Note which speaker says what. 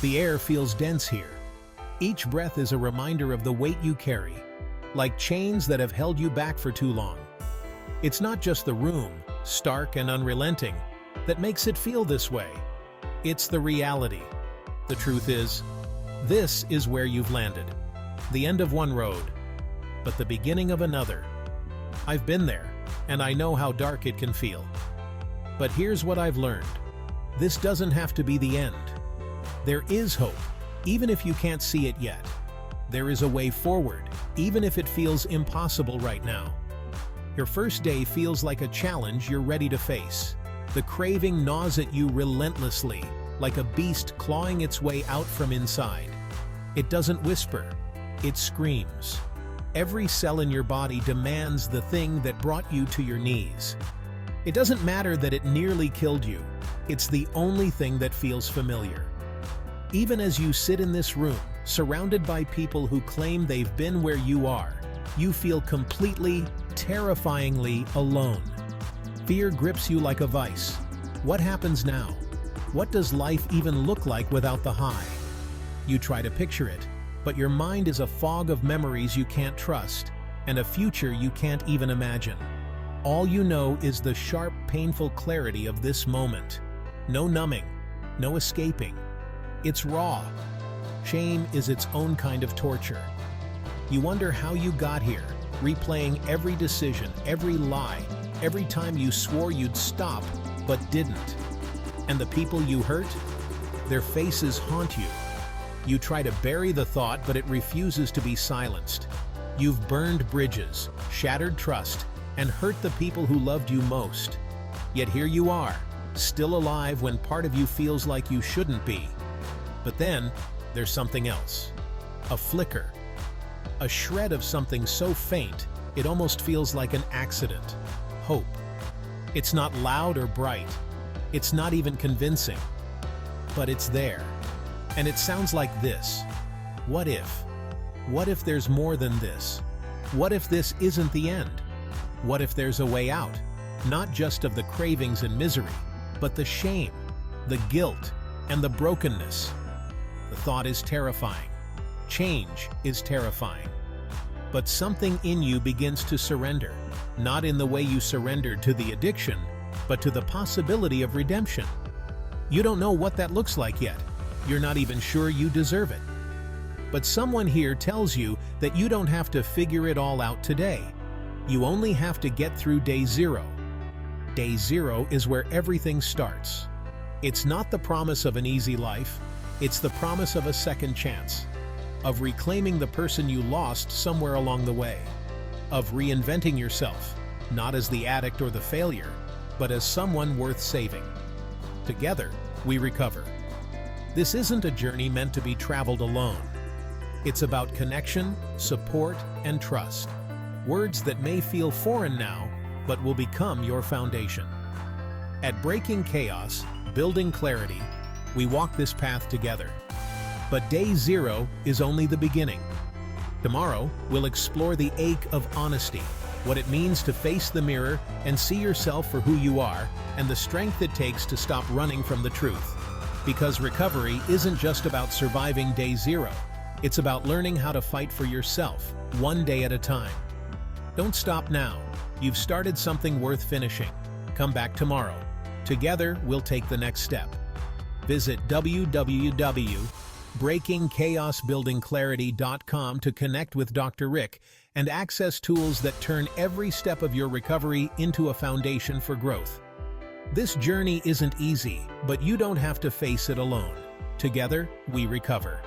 Speaker 1: The air feels dense here. Each breath is a reminder of the weight you carry, like chains that have held you back for too long. It's not just the room, stark and unrelenting, that makes it feel this way. It's the reality. The truth is, this is where you've landed. The end of one road, but the beginning of another. I've been there, and I know how dark it can feel. But here's what I've learned. This doesn't have to be the end. There is hope, even if you can't see it yet. There is a way forward, even if it feels impossible right now. Your first day feels like a challenge you're ready to face. The craving gnaws at you relentlessly, like a beast clawing its way out from inside. It doesn't whisper, it screams. Every cell in your body demands the thing that brought you to your knees. It doesn't matter that it nearly killed you. It's the only thing that feels familiar. Even as you sit in this room, surrounded by people who claim they've been where you are, you feel completely, terrifyingly alone. Fear grips you like a vice. What happens now? What does life even look like without the high? You try to picture it, but your mind is a fog of memories you can't trust, and a future you can't even imagine. All you know is the sharp, painful clarity of this moment. No numbing, no escaping. It's raw. Shame is its own kind of torture. You wonder how you got here, replaying every decision, every lie, every time you swore you'd stop, but didn't. And the people you hurt? Their faces haunt you. You try to bury the thought, but it refuses to be silenced. You've burned bridges, shattered trust, and hurt the people who loved you most. Yet here you are, still alive when part of you feels like you shouldn't be. But then, there's something else. A flicker. A shred of something so faint, it almost feels like an accident. Hope. It's not loud or bright. It's not even convincing. But it's there. And it sounds like this. What if? What if there's more than this? What if this isn't the end? What if there's a way out? Not just of the cravings and misery, but the shame, the guilt, and the brokenness. The thought is terrifying. Change is terrifying. But something in you begins to surrender, not in the way you surrendered to the addiction, but to the possibility of redemption. You don't know what that looks like yet. You're not even sure you deserve it. But someone here tells you that you don't have to figure it all out today. You only have to get through day zero. Day zero is where everything starts. It's not the promise of an easy life. It's the promise of a second chance, of reclaiming the person you lost somewhere along the way, of reinventing yourself, not as the addict or the failure, but as someone worth saving. Together, we recover. This isn't a journey meant to be traveled alone. It's about connection, support, and trust. Words that may feel foreign now, but will become your foundation. At Breaking Chaos, Building Clarity, we walk this path together. But day zero is only the beginning. Tomorrow, we'll explore the ache of honesty, what it means to face the mirror and see yourself for who you are, and the strength it takes to stop running from the truth. Because recovery isn't just about surviving day zero. It's about learning how to fight for yourself, one day at a time. Don't stop now. You've started something worth finishing. Come back tomorrow. Together, we'll take the next step. Visit www.breakingchaosbuildingclarity.com to connect with Dr. Rick and access tools that turn every step of your recovery into a foundation for growth. This journey isn't easy, but you don't have to face it alone. Together, we recover.